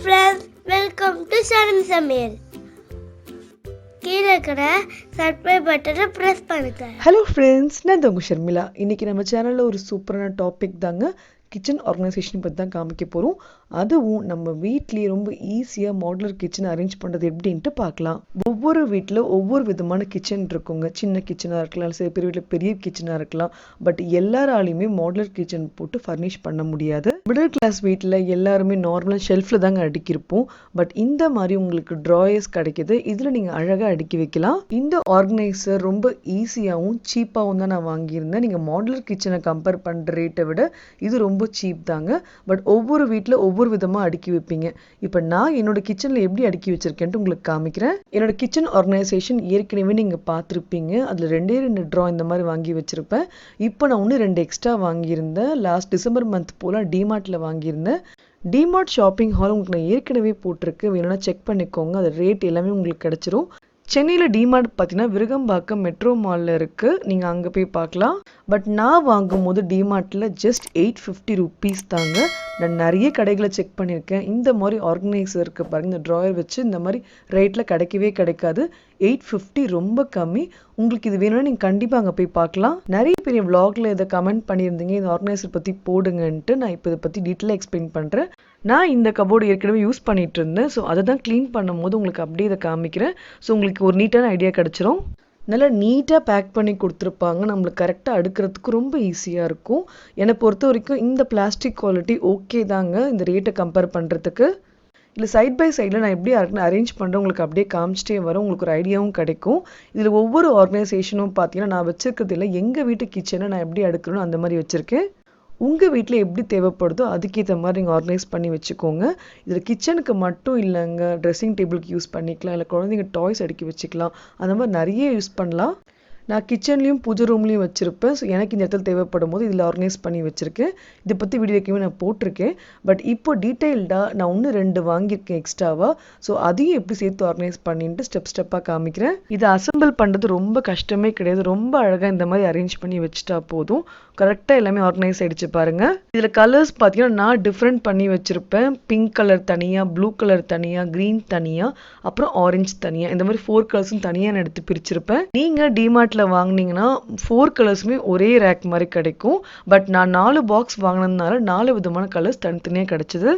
friends, welcome to sharmisamayal. கீழே இருக்கிற subscribe பட்டனை பிரஸ் பண்ணுங்க. ஹலோ ஃப்ரெண்ட்ஸ், நான் தான் உங்கள் ஷர்மிளா. இன்றைக்கி நம்ம சேனலில் ஒரு சூப்பரான டாபிக் தாங்க, கிச்சன் ஆர்கனைசேஷன் பற்றி தான் காமிக்க போகிறோம். அதுவும் நம்ம வீட்லேயே ரொம்ப ஈஸியாக மாடுலர் கிச்சன் அரேஞ்ச் பண்ணுறது எப்படின்ட்டு பார்க்கலாம். ஒவ்வொரு வீட்டில் ஒவ்வொரு விதமான கிச்சன் இருக்குங்க. சின்ன கிச்சனாக இருக்கலாம், சில பேர் வீட்டில் பெரிய கிச்சனாக இருக்கலாம். பட் எல்லாராலையுமே மாடுலர் கிச்சன் போட்டு ஃபர்னிஷ் பண்ண முடியாது. மிடில் கிளாஸ் வீட்டில் எல்லாருமே நார்மலாக ஷெல்ஃபில் தாங்க அடுக்கியிருப்போம். பட் இந்த மாதிரி உங்களுக்கு ட்ராயர்ஸ் கிடைக்கிது, இதில் நீங்கள் அழகாக அடுக்கி வைக்கலாம். இந்த ஆர்கனைசர் ரொம்ப ஈஸியாகவும் சீப்பாகவும் தான் நான் வாங்கியிருந்தேன். நீங்கள் மாடுலர் கிச்சனை கம்பேர் பண்ணுற ரேட்டை விட இது ரொம்ப சீப் தாங்க. பட் ஒவ்வொரு வீட்டில் ஒவ்வொரு விதமாக அடுக்கி வைப்பீங்க. இப்போ நான் என்னோட கிச்சனில் எப்படி அடுக்கி வச்சிருக்கேன்ட்டு உங்களுக்கு காமிக்கிறேன். என்னோட கிச்சன் ஆர்கனைசேஷன் ஏற்கனவே நீங்கள் பார்த்துருப்பீங்க. அதில் 2 ட்ரா இந்த மாதிரி வாங்கி வச்சிருப்பேன். இப்போ நான் இன்னும் 2 எக்ஸ்ட்ரா வாங்கியிருந்தேன். லாஸ்ட் டிசம்பர் மந்த் போல் டிமார்ட்டில் வாங்கியிருந்தேன். டிமார்ட் ஷாப்பிங் ஹால் உங்களுக்கு நான் ஏற்கனவே போட்டிருக்கு, வேணும்னா செக் பண்ணிக்கோங்க. அது ரேட் எல்லாமே உங்களுக்கு கிடைச்சிரும். சென்னையில் டிமார்ட் பார்த்தீங்கன்னா விருகம்பாக்கம் மெட்ரோ மாலில் இருக்குது, நீங்கள் அங்கே போய் பார்க்கலாம். பட் நான் வாங்கும் போது டிமார்ட்டில் ஜஸ்ட் 850 ருபீஸ் தாங்க. நான் நிறைய கடைகளை செக் பண்ணியிருக்கேன். இந்த மாதிரி ஆர்கனைசர் இருக்குது பாருங்கள், இந்த ட்ராயர் வச்சு இந்த மாதிரி ரேட்டில் கிடைக்கவே கிடைக்காது. 850 ரொம்ப கம்மி. உங்களுக்கு இது வேணும்னா நீங்கள் கண்டிப்பாக அங்கே போய் பார்க்கலாம். நிறைய பெரிய விளாகில் இதை கமெண்ட் பண்ணியிருந்தீங்க, இந்த ஆர்கனைசர் பற்றி போடுங்கன்ட்டு. நான் இப்போ இதை பற்றி டீட்டெயிலாக எக்ஸ்பிளைன் பண்ணுறேன். நான் இந்த கபோர்டு ஏற்கனவே யூஸ் பண்ணிட்டு இருந்தேன். ஸோ அதை தான் க்ளீன் பண்ணும்போது உங்களுக்கு அப்படியே இதை காமிக்கிறேன். ஸோ உங்களுக்கு ஒரு நீட்டான ஐடியா கிடச்சிரும். நல்லா நீட்டாக பேக் பண்ணி கொடுத்துருப்பாங்க. நம்மளுக்கு கரெக்டாக அடுக்கிறதுக்கு ரொம்ப ஈஸியாக இருக்கும். என்னை பொறுத்த வரைக்கும் இந்த பிளாஸ்டிக் குவாலிட்டி ஓகே தாங்க, இந்த ரேட்டை கம்பேர் பண்ணுறதுக்கு. இல்லை சைட் பை சைடில் நான் எப்படி அரேஞ்ச் பண்ணுறேன் உங்களுக்கு அப்படியே காமிச்சிட்டே வரும், உங்களுக்கு ஒரு ஐடியாவும் கிடைக்கும். இதில் ஒவ்வொரு ஆர்கனைசேஷனும் பார்த்தீங்கன்னா நான் வச்சுருக்கிறது இல்லை, எங்கள் வீட்டு கிச்சனை நான் எப்படி அடுக்கணும் அந்த மாதிரி வச்சுருக்கேன். உங்கள் வீட்டில் எப்படி தேவைப்படுதோ அதுக்கேற்ற மாதிரி நீங்கள் ஆர்கனைஸ் பண்ணி வச்சுக்கோங்க. இதில் கிச்சனுக்கு மட்டும் இல்லைங்க, ட்ரெஸ்ஸிங் டேபிளுக்கு யூஸ் பண்ணிக்கலாம், இல்லை குழந்தைங்க டாய்ஸ் அடுக்கி வச்சுக்கலாம், அந்த மாதிரி நிறைய யூஸ் பண்ணலாம். நான் கிச்சன்லேயும் பூஜை ரூம்லேயும் வச்சுருப்பேன். ஸோ எனக்கு இந்த இடத்துல தேவைப்படும் போது இதில் ஆர்கனைஸ் பண்ணி வச்சுருக்கேன். இதை பற்றி வீடியோ வைக்கவே நான் போட்டிருக்கேன். பட் இப்போ டீட்டெயில்டாக நான் 1-2 வாங்கியிருக்கேன் எக்ஸ்ட்ராவாக. ஸோ அதையும் எப்படி சேர்த்து ஆர்கனைஸ் பண்ணிட்டு ஸ்டெப்பாக காமிக்கிறேன். இதை அசம்பிள் பண்ணுறது ரொம்ப கஷ்டமே கிடையாது. ரொம்ப அழகாக இந்த மாதிரி அரேஞ்ச் பண்ணி வச்சுட்டா போதும், கரெக்டாக எல்லாமே ஆர்கனைஸ் ஆகிடுச்சு பாருங்கள். இதில் கலர்ஸ் பார்த்தீங்கன்னா நான் டிஃப்ரெண்ட் பண்ணி வச்சுருப்பேன். பிங்க் கலர் தனியாக, ப்ளூ கலர் தனியாக, க்ரீன் தனியாக, அப்புறம் ஆரஞ்சு தனியாக, இந்த மாதிரி 4 கலர்ஸும் தனியாக நான் எடுத்து பிரிச்சிருப்பேன். நீங்கள் டிமார்ட்டில் வாங்கினீங்கன்னா 4 கலர்ஸுமே ஒரே ரேக் மாதிரி கிடைக்கும். பட் நான் 4 பாக்ஸ் வாங்கினதுனால 4 விதமான கலர்ஸ் தனித்தனியாக கிடைச்சிது.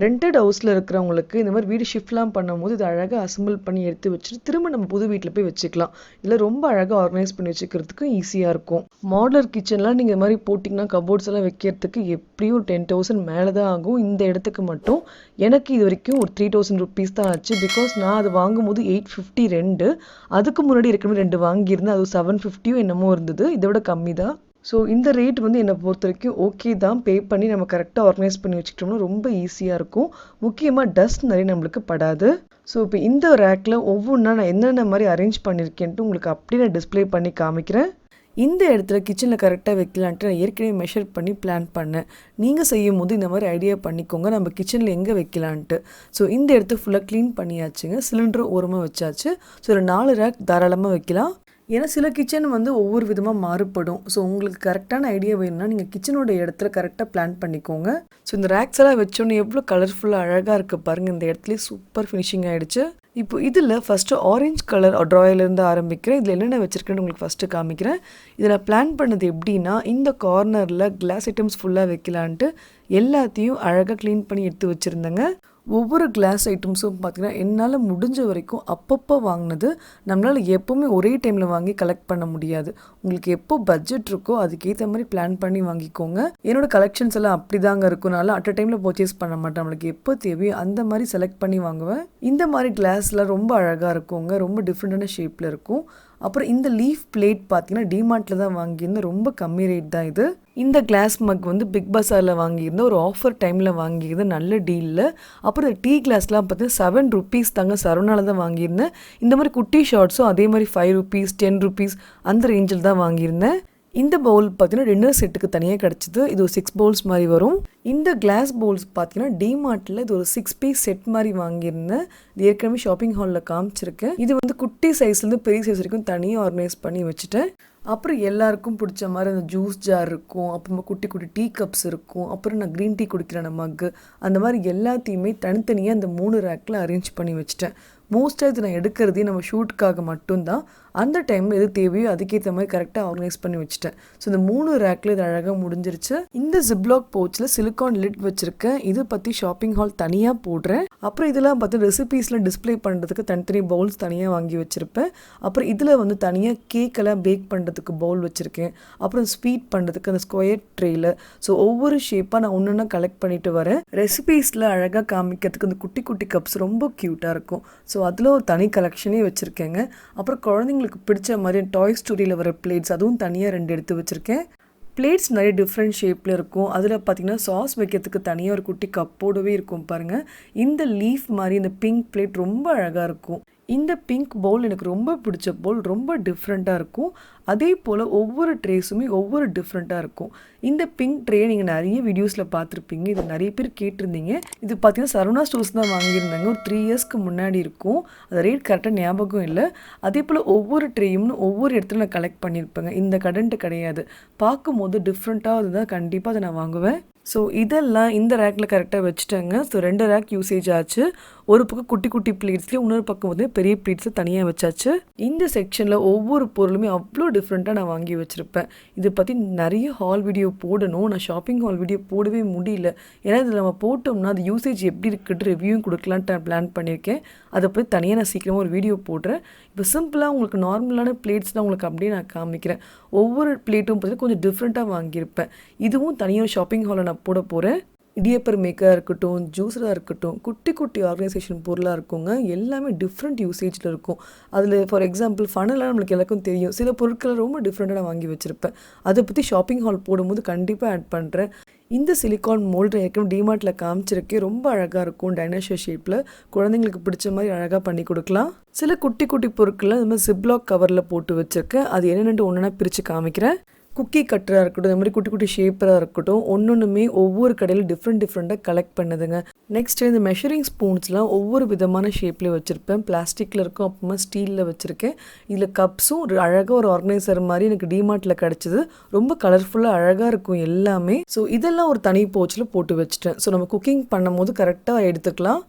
ரெண்டட் ஹவுஸில் இருக்கிறவங்களுக்கு இந்த மாதிரி வீடு ஷிஃப்ட்லாம் பண்ணும்போது இது அழகாக அசம்பிள் பண்ணி எடுத்து வச்சுட்டு திரும்ப நம்ம புது வீட்டில் போய் வச்சுக்கலாம். இதில் ரொம்ப அழகாக ஆர்கனைஸ் பண்ணி வச்சுக்கிறதுக்கும் ஈஸியாக இருக்கும். மாடுலர் கிச்சன்லாம் நீங்கள் இந்த மாதிரி போட்டிங்கன்னா கபோர்ட்ஸ் எல்லாம் வைக்கிறதுக்கு எப்படியும் 10,000 மேலே தான் ஆகும். இந்த இடத்துக்கு மட்டும் எனக்கு இது வரைக்கும் ஒரு 3,000 ருபீஸ் தான் ஆச்சு. பிகாஸ் நான் அது வாங்கும்போது 850 2, அதுக்கு முன்னாடி ஏற்கனவே 2 வாங்கியிருந்தேன், அது 750 என்னமோ இருந்தது, இதை விட கம்மி தான். ஸோ இந்த ரேட் வந்து என்னை பொறுத்த வரைக்கும் ஓகே தான். பே பண்ணி நம்ம கரெக்டாக ஆர்கனைஸ் பண்ணி வச்சுக்கிட்டோம்னா ரொம்ப ஈஸியாக இருக்கும். முக்கியமாக டஸ்ட் நிறைய நம்மளுக்கு படாது. ஸோ இப்போ இந்த ரேக்கில் ஒவ்வொன்றா நான் என்னென்ன மாதிரி அரேஞ்ச் பண்ணியிருக்கேன்ட்டு உங்களுக்கு அப்படியே நான் டிஸ்பிளே பண்ணி காமிக்கிறேன். இந்த இடத்துல கிச்சனில் கரெக்டாக வைக்கலான்ட்டு நான் ஏற்கனவே மெஷர் பண்ணி பிளான் பண்ணேன். நீங்கள் செய்யும் போது இந்த மாதிரி ஐடியா பண்ணிக்கோங்க, நம்ம கிச்சனில் எங்கே வைக்கலான்ட்டு. ஸோ இந்த இடத்த ஃபுல்லாக க்ளீன் பண்ணியாச்சுங்க. சிலிண்டர் ஓரமாக வச்சாச்சு. ஸோ ஒரு 4 ரேக் தாராளமாக வைக்கலாம். ஏன்னா சில கிச்சன் வந்து ஒவ்வொரு விதமாக மாறுபடும். ஸோ உங்களுக்கு கரெக்டான ஐடியா வேணும்னா நீங்கள் கிச்சனோட இடத்துல கரெக்டாக பிளான் பண்ணிக்கோங்க. ஸோ இந்த ரேக்ஸ் எல்லாம் வச்சோன்னே எவ்வளோ கலர்ஃபுல்லாக அழகாக இருக்குது பாருங்கள். இந்த இடத்துலேயே சூப்பர் ஃபினிஷிங் ஆகிடுச்சு. இப்போ இதில் ஃபஸ்ட்டு ஆரஞ்சு கலர் ட்ராயிலேருந்து ஆரம்பிக்கிறேன். இதில் என்னென்ன வச்சுருக்கேன்னு உங்களுக்கு ஃபஸ்ட்டு காமிக்கிறேன். இதில் பிளான் பண்ணது எப்படின்னா, இந்த கார்னரில் கிளாஸ் ஐட்டம்ஸ் ஃபுல்லாக வைக்கலான்ட்டு எல்லாத்தையும் அழகாக க்ளீன் பண்ணி எடுத்து வச்சுருந்தேங்க. ஒவ்வொரு கிளாஸ் ஐட்டம்ஸும் பார்த்திங்கன்னா என்னால் முடிஞ்ச வரைக்கும் அப்பப்போ வாங்கினது. நம்மளால் எப்போவுமே ஒரே டைமில் வாங்கி கலெக்ட் பண்ண முடியாது. உங்களுக்கு எப்போ பட்ஜெட் இருக்கோ அதுக்கேற்ற மாதிரி பிளான் பண்ணி வாங்கிக்கோங்க. என்னோடய கலெக்ஷன்ஸ் எல்லாம் அப்படி தாங்க இருக்கும். நான் அட் அ டைமில் பர்ச்சேஸ் பண்ண மாட்டேன். நம்மளுக்கு எப்போ தேவையோ அந்த மாதிரி செலக்ட் பண்ணி வாங்குவேன். இந்த மாதிரி கிளாஸ்லாம் ரொம்ப அழகாக இருக்குங்க, ரொம்ப டிஃப்ரெண்ட்டான ஷேப்பில் இருக்கும். அப்புறம் இந்த லீஃப் பிளேட் பார்த்தீங்கன்னா டிமார்ட்டில் தான் வாங்கியிருந்தேன், ரொம்ப கம்மி ரேட் தான் இது. இந்த கிளாஸ் மக் வந்து பிக் பஸாரில் வாங்கியிருந்தேன், ஒரு ஆஃபர் டைமில் வாங்கியிருந்தேன், நல்ல டீலில். அப்புறம் டீ கிளாஸ்லாம் பார்த்தீங்கன்னா 7 ருபீஸ் தாங்க, சரவணால தான் வாங்கியிருந்தேன். இந்த மாதிரி குட்டி ஷார்ட்ஸும் அதே மாதிரி 5 ருபீஸ் 10 ருபீஸ் அந்த ரேஞ்சில் தான் வாங்கியிருந்தேன். இந்த பவுல் பார்த்தீங்கன்னா டின்னர் செட்டுக்கு தனியாக கிடச்சிது. இது ஒரு 6 பவுல்ஸ் மாதிரி வரும். இந்த கிளாஸ் பவுல்ஸ் பார்த்தீங்கன்னா டிமார்ட்டில் இது ஒரு 6 பீஸ் செட் மாதிரி வாங்கியிருந்தேன். இது ஏற்கனவே ஷாப்பிங் ஹாலில் காமிச்சிருக்கேன். இது வந்து குட்டி சைஸ்லேருந்து பெரிய சைஸ் வரைக்கும் தனியாக ஆர்கனைஸ் பண்ணி வச்சுட்டேன். அப்புறம் எல்லாருக்கும் பிடிச்ச மாதிரி அந்த ஜூஸ் ஜார் இருக்கும், அப்புறமா குட்டி குட்டி டீ கப்ஸ் இருக்கும், அப்புறம் நான் க்ரீன் டீ குடிக்கிறேன் மக்கு, அந்த மாதிரி எல்லாத்தையுமே தனித்தனியாக அந்த 3 ரேக்கில் அரேஞ்ச் பண்ணி வச்சுட்டேன். மோஸ்ட்டாக இது நான் எடுக்கிறதே நம்ம ஷூட்டுக்காக மட்டும்தான். அந்த டைமில் எது தேவையோ அதுக்கேற்ற மாதிரி கரெக்டாக ஆர்கனைஸ் பண்ணி வச்சுட்டேன். ஸோ இந்த 3 ரேக்கில் இது அழகாக முடிஞ்சிருச்சு. இந்த ஜிப்லாக் பவுச்சில் சிலிக்கான் லிட் வச்சுருக்கேன். இதை பற்றி ஷாப்பிங் ஹால் தனியாக போடுறேன். அப்புறம் இதெல்லாம் பார்த்து ரெசிபீஸ்லாம் டிஸ்பிளே பண்ணுறதுக்கு தனித்தனி பவுல்ஸ் தனியாக வாங்கி வச்சுருப்பேன். அப்புறம் இதில் வந்து தனியாக கேக்கெல்லாம் பேக் பண்ணுறதுக்கு பவுல் வச்சுருக்கேன். அப்புறம் ஸ்வீட் பண்ணுறதுக்கு அந்த ஸ்கொயர் ட்ரேயில். ஸோ ஒவ்வொரு ஷேப்பாக நான் ஒன்று ஒன்றா கலெக்ட் பண்ணிட்டு வரேன். ரெசிபீஸில் அழகாக காமிக்கிறதுக்கு இந்த குட்டி குட்டி கப்ஸ் ரொம்ப க்யூட்டாக இருக்கும். ஸோ அதில் ஒரு தனி கலெக்ஷனே வச்சுருக்கேங்க. அப்புறம் குழந்தைங்களுக்கு பிடிச்ச மாதிரி டாய் ஸ்டோரியில் வர பிளேட்ஸ் அதுவும் தனியாக 2 எடுத்து வச்சுருக்கேன். பிளேட்ஸ் நிறைய டிஃப்ரெண்ட் ஷேப்பில் இருக்கும். அதில் பார்த்திங்கன்னா சாஸ் வைக்கிறதுக்கு தனியாக ஒரு குட்டி கப்போடவே இருக்கும் பாருங்கள். இந்த லீஃப் மாதிரி இந்த பிங்க் பிளேட் ரொம்ப அழகாக இருக்கும். இந்த பிங்க் பவுல் எனக்கு ரொம்ப பிடிச்ச பவுல், ரொம்ப டிஃப்ரெண்ட்டாக இருக்கும். அதே போல் ஒவ்வொரு ட்ரேஸுமே ஒவ்வொரு டிஃப்ரெண்ட்டாக இருக்கும். இந்த பிங்க் ட்ரே நீங்கள் நிறைய வீடியோஸில் பார்த்துருப்பீங்க. இது நிறைய பேர் கேட்டிருந்தீங்க. இது பார்த்தீங்கன்னா சரவணா ஸ்டோர்ஸ் தான் வாங்கியிருந்தாங்க. ஒரு 3 இயர்ஸ்க்கு முன்னாடி இருக்கும். அது ரேட் கரெக்டாக ஞாபகம் இல்லை. அதே போல் ஒவ்வொரு ட்ரேயும் ஒவ்வொரு இடத்துல நான் கலெக்ட் பண்ணியிருப்பேங்க. இந்த கடைன்ட்டு கிடையாது. பார்க்கும்போது டிஃப்ரெண்ட்டாக இருந்தால் கண்டிப்பாக அதை நான் வாங்குவேன். ஸோ இதெல்லாம் இந்த ரேக்கில் கரெக்டாக வச்சுட்டேங்க. ஸோ 2 ரேக் யூசேஜ் ஆச்சு. ஒரு பக்கம் குட்டி குட்டி பிளேட்ஸ்லேயும் இன்னொரு பக்கம் வந்து பெரிய பிளேட்ஸை தனியாக வச்சாச்சு. இந்த செக்ஷனில் ஒவ்வொரு பொருளுமே அவ்வளோ டிஃப்ரெண்ட்டாக நான் வாங்கி வச்சுருப்பேன். இதை பற்றி நிறைய ஹால் வீடியோ போடணும். நான் ஷாப்பிங் ஹால் வீடியோ போடவே முடியல. ஏன்னா இதில் நம்ம போட்டோம்னா அது யூசேஜ் எப்படி இருக்குன்ட்டு ரிவ்யூவும் கொடுக்கலான்ட்டு நான் பிளான் பண்ணியிருக்கேன். அதை பற்றி தனியாக நான் சீக்கிரமாக ஒரு வீடியோ போடுறேன். இப்போ சிம்பிளாக உங்களுக்கு நார்மலான பிளேட்ஸ்லாம் உங்களுக்கு அப்படியே நான் காமிக்கிறேன். ஒவ்வொரு பிளேட்டும் பார்த்தீங்கன்னா கொஞ்சம் டிஃப்ரெண்ட்டாக வாங்கியிருப்பேன். இதுவும் தனியாக ஷாப்பிங் ஹாலில் நான் போட போகிறேன். இடியப்பர் மேக்கராக இருக்கட்டும், ஜூஸராக இருக்கட்டும், குட்டி குட்டி ஆர்கனைசேஷன் பொருளாக இருக்குங்க. எல்லாமே டிஃப்ரெண்ட் யூசேஜில் இருக்கும். அதில் ஃபார் எக்ஸாம்பிள் ஃபனெல்லாம் நம்மளுக்கு எல்லாருக்கும் தெரியும். சில பொருட்களை ரொம்ப டிஃப்ரெண்ட்டாக நான் வாங்கி வச்சுருப்பேன். அதை பற்றி ஷாப்பிங் ஹால் போடும்போது கண்டிப்பாக ஆட் பண்ணுறேன். இந்த சிலிக்கான் மோல்டு ஏற்கனவே டிமார்ட்டில் காமிச்சிருக்கே, ரொம்ப அழகாக இருக்கும். டைனோசர் ஷேப்பில் குழந்தைங்களுக்கு பிடிச்ச மாதிரி அழகாக பண்ணி கொடுக்கலாம். சில குட்டி குட்டி பொருட்களை இந்த மாதிரி ஜிப்லாக் கவரில் போட்டு வச்சுருக்கேன். அது என்னென்னு ஒன்றா பிரித்து காமிக்கிறேன். குக்கி கட்டராக இருக்கட்டும், இந்த மாதிரி குட்டி குட்டி ஷேப்பராக இருக்கட்டும், ஒன்றுமே ஒவ்வொரு கடையில் டிஃப்ரெண்ட்டாக கலெக்ட் பண்ணுதுங்க. நெக்ஸ்ட்டு இந்த மெஷரிங் ஸ்பூன்ஸ்லாம் ஒவ்வொரு விதமான ஷேப்லேயே வச்சுருப்பேன். பிளாஸ்டிக்கில் இருக்கும், அப்புறமா ஸ்டீலில் வச்சுருக்கேன். இதில் கப்ஸும் அழகாக ஒரு ஆர்கனைசர் மாதிரி எனக்கு டிமார்ட்டில் கிடச்சிது. ரொம்ப கலர்ஃபுல்லாக அழகாக இருக்கும் எல்லாமே. ஸோ இதெல்லாம் ஒரு தனி பவுச்சில் போட்டு வச்சுட்டேன். ஸோ நம்ம குக்கிங் பண்ணும்போது கரெக்டாக எடுத்துக்கலாம்.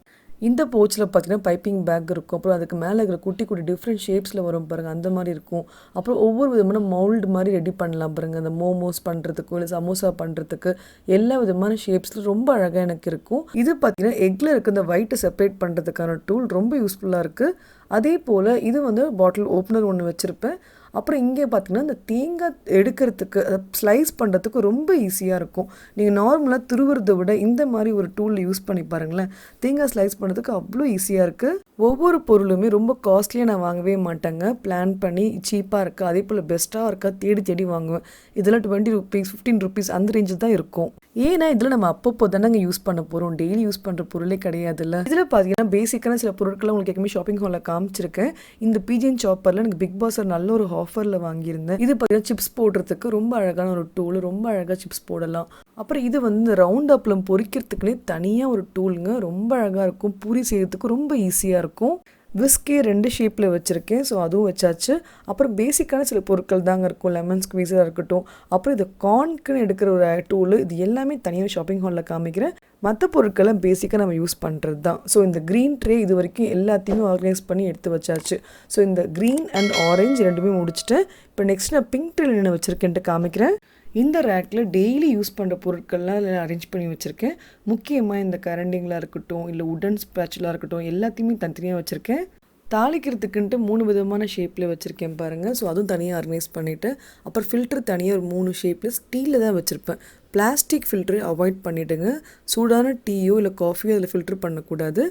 இந்த பவுச்சில் பார்த்தீங்கன்னா பைப்பிங் பேக் இருக்கும். அப்புறம் அதுக்கு மேலே இருக்கிற குட்டி குட்டி டிஃப்ரெண்ட் ஷேப்ஸில் வரும் பாருங்கள், அந்த மாதிரி இருக்கும். அப்புறம் ஒவ்வொரு விதமான மவுல்டு மாதிரி ரெடி பண்ணலாம் பாருங்கள். அந்த மோமோஸ் பண்ணுறதுக்கு இல்லை சமோசா பண்ணுறதுக்கு எல்லா விதமான ஷேப்ஸில் ரொம்ப அழகாக எனக்கு இருக்கும். இது பார்த்தீங்கன்னா எக்கில் இருக்க இந்த ஒயிட்டை செப்பரேட் பண்ணுறதுக்கான டூல் ரொம்ப யூஸ்ஃபுல்லாக இருக்குது. அதே போல் இது வந்து பாட்டில் ஓப்பனர் ஒன்று வச்சுருப்பேன். அப்புறம் இங்கே பார்த்தீங்கன்னா இந்த தேங்காய் எடுக்கிறதுக்கு, அதை ஸ்லைஸ் பண்ணுறதுக்கு ரொம்ப ஈஸியாக இருக்கும். நீங்கள் நார்மலாக துருவுறதை விட இந்த மாதிரி ஒரு டூல் யூஸ் பண்ணி பாருங்களேன். தேங்காய் ஸ்லைஸ் பண்ணுறதுக்கு அவ்வளோ ஈஸியாக இருக்குது. ஒவ்வொரு பொருளுமே ரொம்ப காஸ்ட்லியாக நான் வாங்கவே மாட்டேங்க. பிளான் பண்ணி சீப்பாக இருக்கா, அதே போல் பெஸ்ட்டாக இருக்கா தேடி தேடி வாங்குவேன். இதெல்லாம் 20 rupees 15 rupees அந்த ரேஞ்சில் தான் இருக்கும். ஏன்னா இதில் நம்ம அப்பப்போ தானே யூஸ் பண்ண போகிறோம். டெய்லி யூஸ் பண்ணுற பொருளே கிடையாதுல்ல. இதில் பார்த்தீங்கன்னா பேசிக்கான சில பொருட்களை உங்களுக்கு எப்பவுமே ஷாப்பிங் ஹாலில் காமிச்சிருக்கேன். இந்த பீஜன் சாப்பரில் எனக்கு பிக் பாஸர் நல்ல ஒரு ஆஃபரில் வாங்கியிருந்தேன். இது பார்த்தீங்கன்னா சிப்ஸ் போடுறதுக்கு ரொம்ப அழகான ஒரு டூல். ரொம்ப அழகாக சிப்ஸ் போடலாம். அப்புறம் இது வந்து ரவுண்ட் அப்பளம் பொரிக்கிறதுக்குன்னே தனியாக ஒரு டூலுங்க. ரொம்ப அழகாக இருக்கும். பூரி செய்யறதுக்கு ரொம்ப ஈஸியாக இருக்கும். விஸ்கே 2 ஷேப்பில் வச்சுருக்கேன். ஸோ அதுவும் வச்சாச்சு. அப்புறம் பேசிக்கான சில பொருட்கள் தாங்க இருக்கும். லெமன் ஸ்குவீஸாக இருக்கட்டும், அப்புறம் இது கார்னுக்குன்னு எடுக்கிற ஒரு டூலு, இது எல்லாமே தனியாக ஷாப்பிங் ஹாலில் காமிக்கிறேன். மற்ற பொருட்கள்லாம் பேசிக்காக நம்ம யூஸ் பண்ணுறது தான். ஸோ இந்த க்ரீன் ட்ரே இது வரைக்கும் எல்லாத்தையுமே ஆர்கனைஸ் பண்ணி எடுத்து வச்சாச்சு. ஸோ இந்த க்ரீன் அண்ட் ஆரஞ்சு ரெண்டுமே முடிச்சுட்டேன். இப்போ நெக்ஸ்ட் நான் பிங்க் ட்ரேல என்ன வச்சுருக்கேன்ட்டு காமிக்கிறேன். இந்த ரேக்கில் டெய்லி யூஸ் பண்ணுற பொருட்கள்லாம் அரேஞ்ச் பண்ணி வச்சுருக்கேன். முக்கியமாக இந்த கரண்டிங்களாக இருக்கட்டும், இல்லை உடன் ஸ்பேச்சுலாக இருக்கட்டும், எல்லாத்தையுமே தனித்தனியாக வச்சுருக்கேன். தாளிக்கிறதுக்குன்ட்டு 3 விதமான ஷேப்பில் வச்சுருக்கேன் பாருங்கள். ஸோ அதுவும் தனியாக ஆர்கனைஸ் பண்ணிவிட்டு, அப்புறம் ஃபில்ட்ரு தனியாக ஒரு 3 ஷேப்பில் ஸ்டீலில் தான் வச்சுருப்பேன். பிளாஸ்டிக் ஃபில்ட்ரு அவாய்ட் பண்ணிவிடுங்க. சூடான டீயோ இல்லை காஃபியோ அதில் ஃபில்ட்ரு பண்ணக்கூடாது.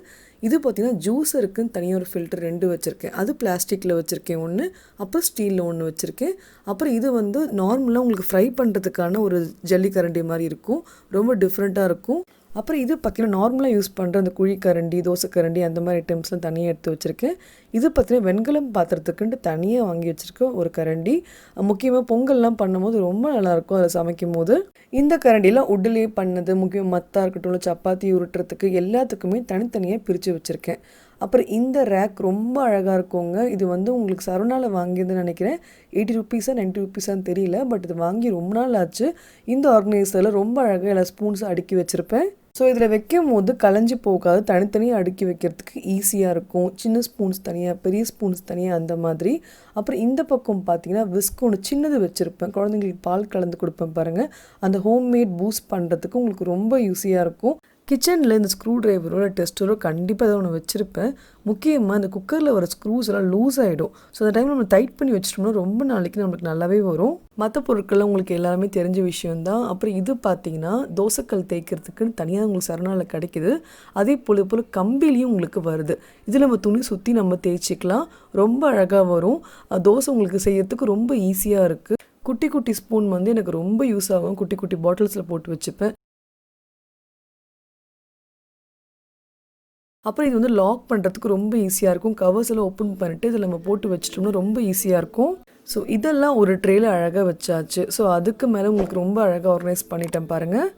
இது பார்த்திங்கன்னா ஜூஸருக்குன்னு தனியாக ஒரு ஃபில்டர் 2 வச்சுருக்கேன். அது பிளாஸ்டிக்கில் வச்சுருக்கேன் ஒன்று, அப்புறம் ஸ்டீலில் ஒன்று வச்சுருக்கேன். அப்புறம் இது வந்து நார்மலாக உங்களுக்கு ஃப்ரை பண்ணுறதுக்கான ஒரு ஜல்லி கரண்டி மாதிரி இருக்கும். ரொம்ப டிஃப்ரெண்ட்டாக இருக்கும். அப்புறம் இது பார்த்தீங்கன்னா நார்மலாக யூஸ் பண்ணுற அந்த குழி கரண்டி, தோசை கரண்டி அந்த மாதிரி ஐட்டம்ஸ்லாம் தனியாக எடுத்து வச்சுருக்கேன். இது பார்த்தீங்கன்னா வெண்கலம் பாத்திரத்துக்குன்ட்டு தனியாக வாங்கி வச்சுருக்கேன் ஒரு கரண்டி. முக்கியமாக பொங்கல்லாம் பண்ணும்போது ரொம்ப நல்லாயிருக்கும் அதில் சமைக்கும் போது. இந்த கரண்டிலாம் உட்டிலே பண்ணது, முக்கியமாக மத்தாக இருக்கட்டும், இல்லை சப்பாத்தி உருட்டுறதுக்கு எல்லாத்துக்குமே தனித்தனியாக பிரித்து வச்சுருக்கேன். அப்புறம் இந்த ரேக் ரொம்ப அழகாக இருக்குங்க. இது வந்து உங்களுக்கு சரவணாவில் வாங்கியிருந்துன்னு நினைக்கிறேன். 80 ருப்பீஸா 90 ருப்பீஸான்னு தெரியல. பட் இது வாங்கி ரொம்ப நாள் ஆச்சு. இந்த ஆர்கனைசரில் ரொம்ப அழகாக எல்லா ஸ்பூன்ஸை அடுக்கி வச்சுருப்பேன். ஸோ இதில் வைக்கும் போது கலைஞ்சி போகாது, தனித்தனியாக அடுக்கி வைக்கிறதுக்கு ஈஸியாக இருக்கும். சின்ன ஸ்பூன்ஸ் தனியாக, பெரிய ஸ்பூன்ஸ் தனியாக அந்த மாதிரி. அப்புறம் இந்த பக்கம் பார்த்தீங்கன்னா விஸ்க் ஒன்று சின்னது வச்சுருப்பேன். குழந்தைங்களுக்கு பால் கலந்து கொடுப்பேன் பாருங்கள். அந்த ஹோம்மேட் பூஸ்ட் பண்ணுறதுக்கு உங்களுக்கு ரொம்ப யூஸியாக இருக்கும். கிச்சனில் இந்த ஸ்க்ரூ ட்ரைவரோ இல்லை டெஸ்டரோ கண்டிப்பாக ஏதாவது ஒன்று வச்சுருப்பேன். முக்கியமாக இந்த குக்கரில் வர ஸ்க்ரூஸ் எல்லாம் லூஸ் ஆகிடும். ஸோ அந்த டைமில் நம்ம டைட் பண்ணி வச்சிட்டோம்னா ரொம்ப நாளைக்கு நம்மளுக்கு நல்லாவே வரும். மற்ற பொருட்கள்லாம் உங்களுக்கு எல்லாருமே தெரிஞ்ச விஷயம்தான். அப்புறம் இது பார்த்தீங்கன்னா தோசைக்கல் தேய்க்கிறதுக்குன்னு தனியாக உங்களுக்கு சரணாவில் கிடைக்கிது. அதே போல் கம்பிலையும் உங்களுக்கு வருது. இதில் நம்ம துணி சுற்றி நம்ம தேய்ச்சிக்கலாம். ரொம்ப அழகாக வரும். தோசை உங்களுக்கு செய்யறதுக்கு ரொம்ப ஈஸியாக இருக்குது. குட்டி குட்டி ஸ்பூன் வந்து எனக்கு ரொம்ப யூஸ் ஆகும். குட்டி குட்டி பாட்டில்ஸில் போட்டு வச்சுப்பேன். அப்புறம் இது வந்து லாக் பண்ணுறதுக்கு ரொம்ப ஈஸியாக இருக்கும். கவர்ஸ் எல்லாம் ஓப்பன் பண்ணிவிட்டு இதில் நம்ம போட்டு வச்சிட்டோம்னா ரொம்ப ஈஸியாக இருக்கும். ஸோ இதெல்லாம் ஒரு ட்ரேயில் அழகாக வச்சாச்சு. ஸோ அதுக்கு மேலே உங்களுக்கு ரொம்ப அழகாக ஆர்கனைஸ் பண்ணிட்டேன் பாருங்கள்.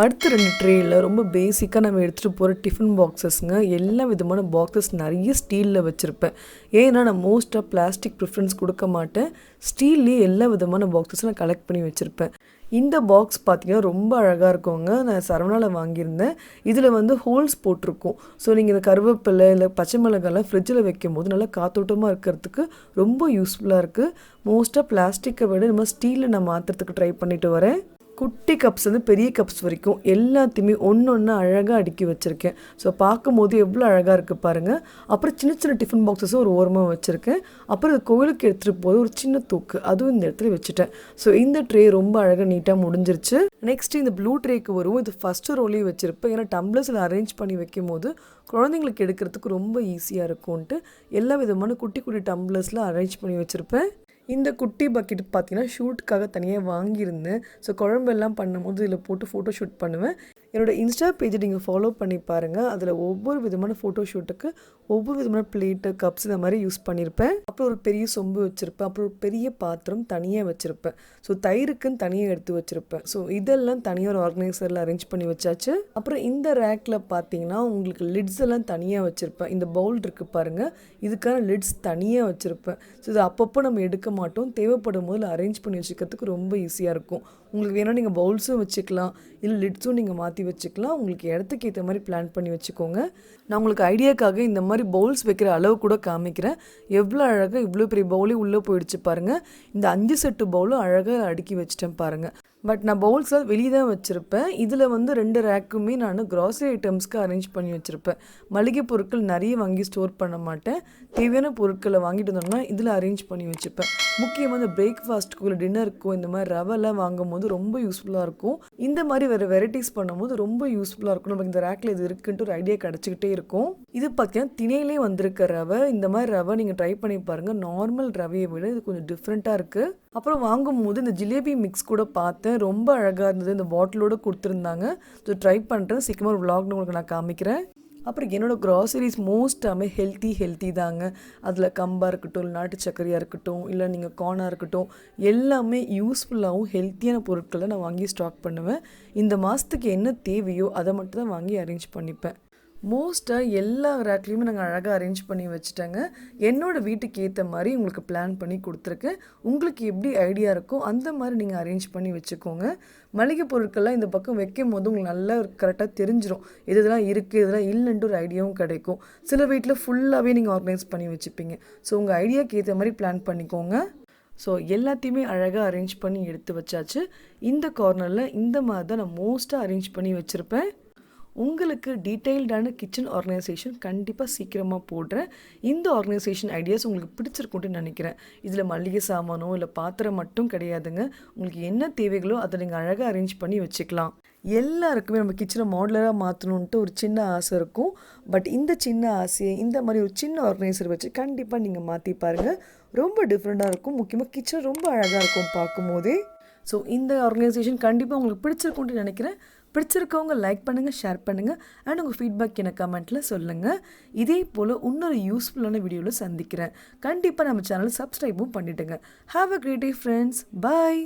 அடுத்த 2 ட்ரேயில் ரொம்ப பேசிக்காக நம்ம எடுத்துகிட்டு போகிற டிஃபன் பாக்ஸஸ்ங்க. எல்லா விதமான பாக்ஸஸ் நிறைய ஸ்டீலில் வச்சுருப்பேன். ஏன்னா நான் மோஸ்ட்டாக பிளாஸ்டிக் ப்ரிஃபரன்ஸ் கொடுக்க மாட்டேன். ஸ்டீல்லேயே எல்லா விதமான பாக்ஸஸும் நான் கலெக்ட் பண்ணி வச்சுருப்பேன். இந்த பாக்ஸ் பார்த்தீங்கன்னா ரொம்ப அழகாக இருக்குங்க. நான் சரவணாவில் வாங்கியிருந்தேன். இதில் வந்து ஹோல்ஸ் போட்டிருக்கும். ஸோ நீங்கள் இந்த கருவேப்பிலை இல்லை பச்சை மிளகாலாம் ஃப்ரிட்ஜில் வைக்கும் போது நல்லா காத்தோட்டமாக இருக்கிறதுக்கு ரொம்ப யூஸ்ஃபுல்லாக இருக்குது. மோஸ்ட்டாக பிளாஸ்டிக்கை விட நம்ம ஸ்டீலில் நான் மாற்றுறதுக்கு ட்ரை பண்ணிட்டு வரேன். குட்டி கப்ஸ் வந்து பெரிய கப்ஸ் வரைக்கும் எல்லாத்தையுமே ஒன்று அழகாக அடுக்கி வச்சுருக்கேன். ஸோ பார்க்கும்போது எவ்வளோ அழகாக இருக்குது பாருங்கள். அப்புறம் சின்ன சின்ன டிஃபன் பாக்ஸஸும் ஒரு ஓரமாக வச்சுருக்கேன். அப்புறம் கோவிலுக்கு எடுத்துகிட்டு போது ஒரு சின்ன தூக்கு அதுவும் இந்த இடத்துல வச்சுட்டேன். ஸோ இந்த ட்ரே ரொம்ப அழகாக நீட்டாக முடிஞ்சிருச்சு. நெக்ஸ்ட்டு இந்த ப்ளூ ட்ரேக்கு வரும். இது ஃபஸ்ட்டு ரோலையும் வச்சுருப்பேன். ஏன்னா டம்ளர்ஸில் அரேஞ்ச் பண்ணி வைக்கும் போது குழந்தைங்களுக்கு எடுக்கிறதுக்கு ரொம்ப ஈஸியாக இருக்கும்ன்ட்டு எல்லா விதமான குட்டி குட்டி டம்ளர்ஸில் அரேஞ்ச் பண்ணி வச்சுருப்பேன். இந்த குட்டி பக்கெட் பார்த்தீங்கன்னா ஷூட்டுக்காக தனியாக வாங்கியிருந்தேன். ஸோ குழம்பெல்லாம் பண்ணும்போது இதில் போட்டு ஃபோட்டோ ஷூட் பண்ணுவேன். என்னோடய இன்ஸ்டா பேஜை நீங்கள் ஃபாலோ பண்ணி பாருங்கள். அதில் ஒவ்வொரு விதமான ஃபோட்டோ ஷூட்டுக்கு ஒவ்வொரு விதமான பிளேட்டு கப்ஸ் இந்த மாதிரி யூஸ் பண்ணியிருப்பேன். அப்புறம் ஒரு பெரிய சொம்பு வச்சுருப்பேன். அப்புறம் ஒரு பெரிய பாத்திரம் தனியாக வச்சுருப்பேன். ஸோ தயிருக்குன்னு தனியாக எடுத்து வச்சுருப்பேன். ஸோ இதெல்லாம் தனியாக ஒரு ஆர்கனைசரில் அரேஞ்ச் பண்ணி வச்சாச்சு. அப்புறம் இந்த ரேக்கில் பார்த்தீங்கன்னா உங்களுக்கு லிட்ஸ் எல்லாம் தனியாக வச்சுருப்பேன். இந்த பவுல் இருக்குது பாருங்கள், இதுக்கான லிட்ஸ் தனியாக வச்சுருப்பேன். ஸோ இது அப்பப்போ நம்ம எடுக்க மாட்டோம். தேவைப்படும் போது அரேஞ்ச் பண்ணி வச்சுக்கிறதுக்கு ரொம்ப ஈஸியாக இருக்கும். உங்களுக்கு வேணால் நீங்கள் பவுல்ஸும் வச்சுக்கலாம், இல்லை லிட்ஸும் நீங்கள் மாற்றி வச்சுக்கலாம். உங்களுக்கு இடத்துக்கு ஏற்ற மாதிரி பிளான் பண்ணி வச்சுக்கோங்க. நான் உங்களுக்கு ஐடியாக்காக இந்த மாதிரி பவுல்ஸ் வைக்கிற அளவு கூட காமிக்கிறேன். எவ்வளோ அழகாக இவ்வளோ பெரிய பவுலே உள்ளே போயிடுச்சு பாருங்கள். இந்த 5 செட்டு பவுலும் அழகாக அடுக்கி வச்சிட்டேன் பாருங்கள். பட் நான் பவுல்ஸை வெளியே தான் வச்சுருப்பேன். இதில் வந்து 2 ரேக்குமே நான் க்ராசரி ஐட்டம்ஸ்க்கு அரேஞ்ச் பண்ணி வச்சுருப்பேன். மளிகை பொருட்கள் நிறைய வாங்கி ஸ்டோர் பண்ண மாட்டேன். தேவையான பொருட்களை வாங்கிட்டு வந்தோம்னா இதில் அரேஞ்ச் பண்ணி வச்சுப்பேன். முக்கியமாக இந்த பிரேக்ஃபாஸ்ட்டுக்கோ இல்லை டின்னருக்கோ இந்த மாதிரி ரவெல்லாம் வாங்கும் போது ரொம்ப யூஸ்ஃபுல்லாக இருக்கும். இந்த மாதிரி வேறு வெரைட்டிஸ் பண்ணும்போது ரொம்ப யூஸ்ஃபுல்லாக இருக்கும். நமக்கு இந்த ரேக்கில் இது இருக்குன்ட்டு ஒரு ஐடியா கிடச்சிக்கிட்டே இருக்கும். இது பார்த்தீங்கன்னா திணையிலே வந்திருக்க ரவை. இந்த மாதிரி ரவை நீங்கள் ட்ரை பண்ணி பாருங்கள். நார்மல் ரவையை விட இது கொஞ்சம் டிஃப்ரெண்ட்டாக இருக்குது. அப்புறம் வாங்கும்போது இந்த ஜிலேபி மிக்ஸ் கூட பார்த்தேன். ரொம்ப அழகாக இருந்தது. இந்த பாட்டிலோடு கொடுத்துருந்தாங்க. ஸோ ட்ரை பண்ணுறேன். சீக்கிரமாக ஒரு vlog உங்களுக்கு நான் காமிக்கிறேன். அப்புறம் என்னோடய க்ராசரிஸ் மோஸ்ட்டாமே ஹெல்த்தி தாங்க. அதில் கம்பாக இருக்கட்டும், இல்லை நாட்டு சர்க்கரையாக இருக்கட்டும், இல்லை நீங்கள் கார்னாக இருக்கட்டும், எல்லாமே யூஸ்ஃபுல்லாகவும் ஹெல்த்தியான பொருட்களை நான் வாங்கி ஸ்டாக் பண்ணுவேன். இந்த மாதத்துக்கு என்ன தேவையோ அதை மட்டும் தான் வாங்கி அரேஞ்ச் பண்ணிப்பேன். மோஸ்ட்டாக எல்லா ரேக்லேயுமே நாங்கள் அழகாக அரேஞ்ச் பண்ணி வச்சுட்டேங்க. என்னோடய வீட்டுக்கு ஏற்ற மாதிரி உங்களுக்கு பிளான் பண்ணி கொடுத்துருக்கேன். உங்களுக்கு எப்படி ஐடியா இருக்கோ அந்த மாதிரி நீங்கள் அரேஞ்ச் பண்ணி வச்சுக்கோங்க. மளிகை பொருட்கள்லாம் இந்த பக்கம் வைக்கும் போது உங்களுக்கு நல்லா கரெக்டாக தெரிஞ்சிடும். இதெல்லாம் இருக்குது, இதெல்லாம் இல்லைன்ட்டு ஒரு ஐடியாவும் கிடைக்கும். சில வீட்டில் ஃபுல்லாகவே நீங்கள் ஆர்கனைஸ் பண்ணி வச்சுப்பீங்க. ஸோ உங்கள் ஐடியாவுக்கு ஏற்ற மாதிரி பிளான் பண்ணிக்கோங்க. ஸோ எல்லாத்தையுமே அழகாக அரேஞ்ச் பண்ணி எடுத்து வச்சாச்சு. இந்த கார்னரில் இந்த மாதிரி தான் நான் மோஸ்ட்டாக அரேஞ்ச் பண்ணி வச்சுருப்பேன். உங்களுக்கு டீட்டெயில்டான கிச்சன் ஆர்கனைசேஷன் கண்டிப்பாக சீக்கிரமாக போடுறேன். இந்த ஆர்கனைசேஷன் ஐடியாஸ் உங்களுக்கு பிடிச்சிருக்குன்ட்டு நினைக்கிறேன். இதில் மளிகை சாமானோ இல்லை பாத்திரம் மட்டும் கிடையாதுங்க. உங்களுக்கு என்ன தேவைகளோ அதை நீங்கள் அழகாக அரேஞ்ச் பண்ணி வச்சுக்கலாம். எல்லாருக்குமே நம்ம கிச்சனை மாடுலராக மாற்றணுன்ட்டு ஒரு சின்ன ஆசை இருக்கும். பட் இந்த சின்ன ஆசையை இந்த மாதிரி ஒரு சின்ன ஆர்கனைசர் வச்சு கண்டிப்பாக நீங்கள் மாற்றி பாருங்கள். ரொம்ப டிஃப்ரெண்ட்டாக இருக்கும். முக்கியமாக கிச்சன் ரொம்ப அழகாக இருக்கும் பார்க்கும்போதே. ஸோ இந்த ஆர்கனைசேஷன் கண்டிப்பாக உங்களுக்கு பிடிச்சிருக்குன்ட்டு நினைக்கிறேன். பிடிச்சிருக்கவங்க லைக் பண்ணுங்கள், ஷேர் பண்ணுங்கள் அண்ட் உங்கள் ஃபீட்பேக் எனக்கு கமெண்ட்டில் சொல்லுங்கள். இதே போல் இன்னொரு யூஸ்ஃபுல்லான வீடியோவில் சந்திக்கிறேன். கண்டிப்பாக நம்ம சேனல் சப்ஸ்கிரைபும் பண்ணிவிடுங்க. Have a great day friends. Bye.